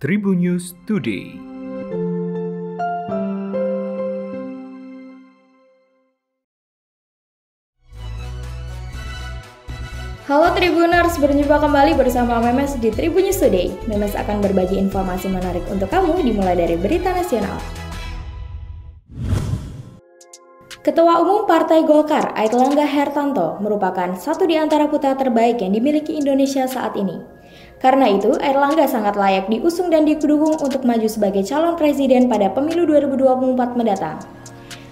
Tribun News Today. Halo Tribuners, berjumpa kembali bersama Memes di Tribun News Today. Memes akan berbagi informasi menarik untuk kamu dimulai dari berita nasional. Ketua Umum Partai Golkar, Airlangga Hertanto, merupakan satu di antara putra terbaik yang dimiliki Indonesia saat ini. Karena itu, Airlangga sangat layak diusung dan didukung untuk maju sebagai calon presiden pada pemilu 2024 mendatang.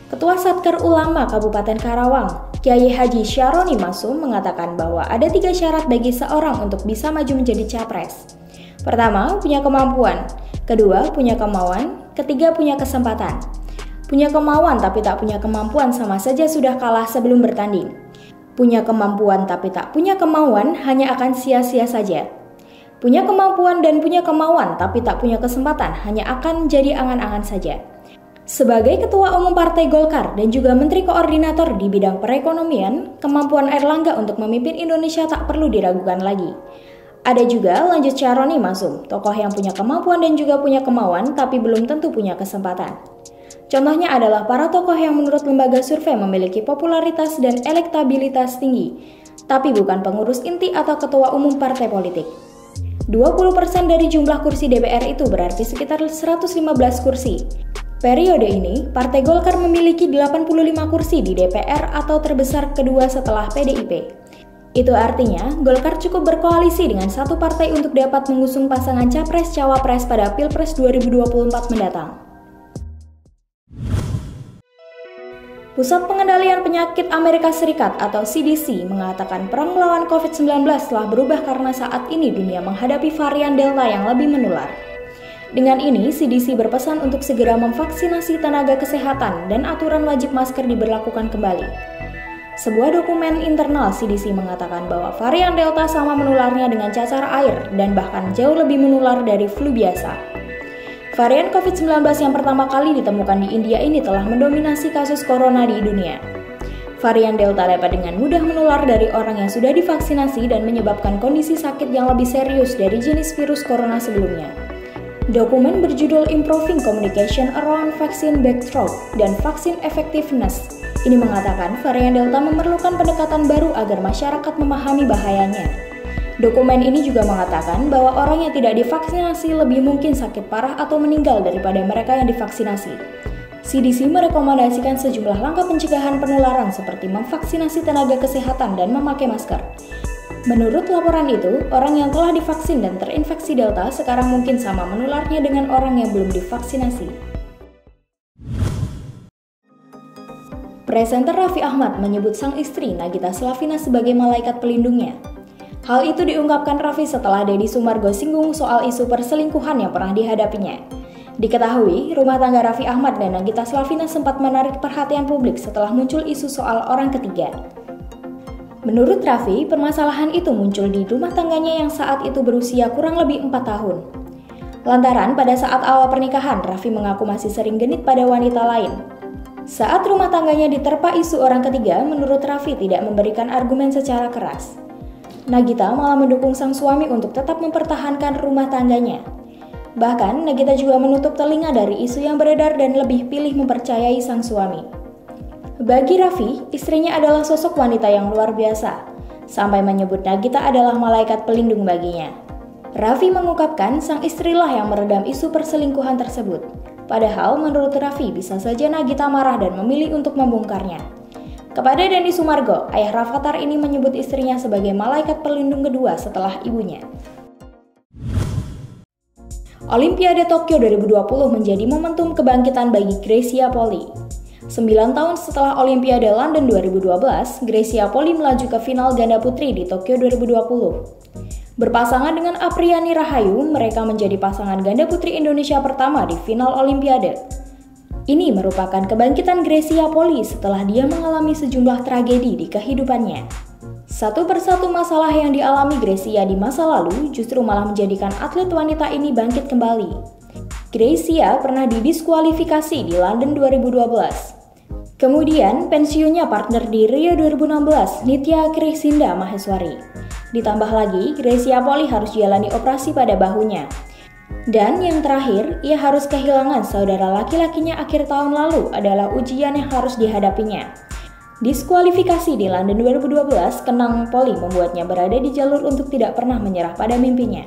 Ketua Satker Ulama Kabupaten Karawang, Kyai Haji Syaroni Masum mengatakan bahwa ada 3 syarat bagi seorang untuk bisa maju menjadi capres. Pertama, punya kemampuan. Kedua, punya kemauan. Ketiga, punya kesempatan. Punya kemauan tapi tak punya kemampuan sama saja sudah kalah sebelum bertanding. Punya kemampuan tapi tak punya kemauan hanya akan sia-sia saja. Punya kemampuan dan punya kemauan tapi tak punya kesempatan hanya akan jadi angan-angan saja. Sebagai Ketua Umum Partai Golkar dan juga Menteri Koordinator di bidang perekonomian, kemampuan Airlangga untuk memimpin Indonesia tak perlu diragukan lagi. Ada juga lanjut Syaroni Masum, tokoh yang punya kemampuan dan juga punya kemauan tapi belum tentu punya kesempatan. Contohnya adalah para tokoh yang menurut lembaga survei memiliki popularitas dan elektabilitas tinggi, tapi bukan pengurus inti atau ketua umum partai politik. 20% dari jumlah kursi DPR itu berarti sekitar 115 kursi. Periode ini, Partai Golkar memiliki 85 kursi di DPR atau terbesar kedua setelah PDIP. Itu artinya, Golkar cukup berkoalisi dengan satu partai untuk dapat mengusung pasangan Capres-Cawapres pada Pilpres 2024 mendatang. Pusat Pengendalian Penyakit Amerika Serikat atau CDC mengatakan perang melawan COVID-19 telah berubah karena saat ini dunia menghadapi varian Delta yang lebih menular. Dengan ini, CDC berpesan untuk segera memvaksinasi tenaga kesehatan dan aturan wajib masker diberlakukan kembali. Sebuah dokumen internal CDC mengatakan bahwa varian Delta sama menularnya dengan cacar air dan bahkan jauh lebih menular dari flu biasa. Varian COVID-19 yang pertama kali ditemukan di India ini telah mendominasi kasus corona di dunia. Varian Delta dapat dengan mudah menular dari orang yang sudah divaksinasi dan menyebabkan kondisi sakit yang lebih serius dari jenis virus corona sebelumnya. Dokumen berjudul Improving Communication Around Vaccine Backdrop dan Vaccine Effectiveness ini mengatakan varian Delta memerlukan pendekatan baru agar masyarakat memahami bahayanya. Dokumen ini juga mengatakan bahwa orang yang tidak divaksinasi lebih mungkin sakit parah atau meninggal daripada mereka yang divaksinasi. CDC merekomendasikan sejumlah langkah pencegahan penularan seperti memvaksinasi tenaga kesehatan dan memakai masker. Menurut laporan itu, orang yang telah divaksin dan terinfeksi Delta sekarang mungkin sama menularnya dengan orang yang belum divaksinasi. Presenter Raffi Ahmad menyebut sang istri Nagita Slavina sebagai malaikat pelindungnya. Hal itu diungkapkan Raffi setelah Deddy Sumargo singgung soal isu perselingkuhan yang pernah dihadapinya. Diketahui, rumah tangga Raffi Ahmad dan Nagita Slavina sempat menarik perhatian publik setelah muncul isu soal orang ketiga. Menurut Raffi, permasalahan itu muncul di rumah tangganya yang saat itu berusia kurang lebih 4 tahun. Lantaran pada saat awal pernikahan, Raffi mengaku masih sering genit pada wanita lain. Saat rumah tangganya diterpa isu orang ketiga, menurut Raffi tidak memberikan argumen secara keras. Nagita malah mendukung sang suami untuk tetap mempertahankan rumah tangganya. Bahkan, Nagita juga menutup telinga dari isu yang beredar dan lebih pilih mempercayai sang suami. Bagi Raffi, istrinya adalah sosok wanita yang luar biasa, sampai menyebut Nagita adalah malaikat pelindung baginya. Raffi mengungkapkan sang istrilah yang meredam isu perselingkuhan tersebut. Padahal menurut Raffi bisa saja Nagita marah dan memilih untuk membongkarnya. Kepada Deddy Sumargo, ayah Rafathar ini menyebut istrinya sebagai malaikat pelindung kedua setelah ibunya. Olimpiade Tokyo 2020 menjadi momentum kebangkitan bagi Greysia Poli. 9 tahun setelah Olimpiade London 2012, Greysia Poli melaju ke final ganda putri di Tokyo 2020. Berpasangan dengan Apriani Rahayu, mereka menjadi pasangan ganda putri Indonesia pertama di final Olimpiade. Ini merupakan kebangkitan Greysia Poli setelah dia mengalami sejumlah tragedi di kehidupannya. Satu persatu masalah yang dialami Greysia di masa lalu justru malah menjadikan atlet wanita ini bangkit kembali. Greysia pernah didiskualifikasi di London 2012. Kemudian pensiunnya partner di Rio 2016, Nitya Krisinda Maheswari. Ditambah lagi, Greysia Poli harus jalani operasi pada bahunya. Dan yang terakhir, ia harus kehilangan saudara laki-lakinya akhir tahun lalu adalah ujian yang harus dihadapinya. Diskualifikasi di London 2012, Kenang Poli membuatnya berada di jalur untuk tidak pernah menyerah pada mimpinya.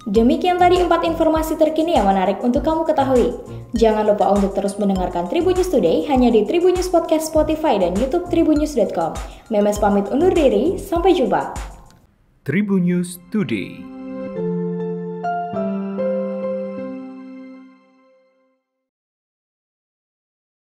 Demikian tadi 4 informasi terkini yang menarik untuk kamu ketahui. Jangan lupa untuk terus mendengarkan Tribun News Today hanya di Tribun News Podcast Spotify dan YouTube tribunnews.com. Memes pamit undur diri, sampai jumpa. Tribun News Today.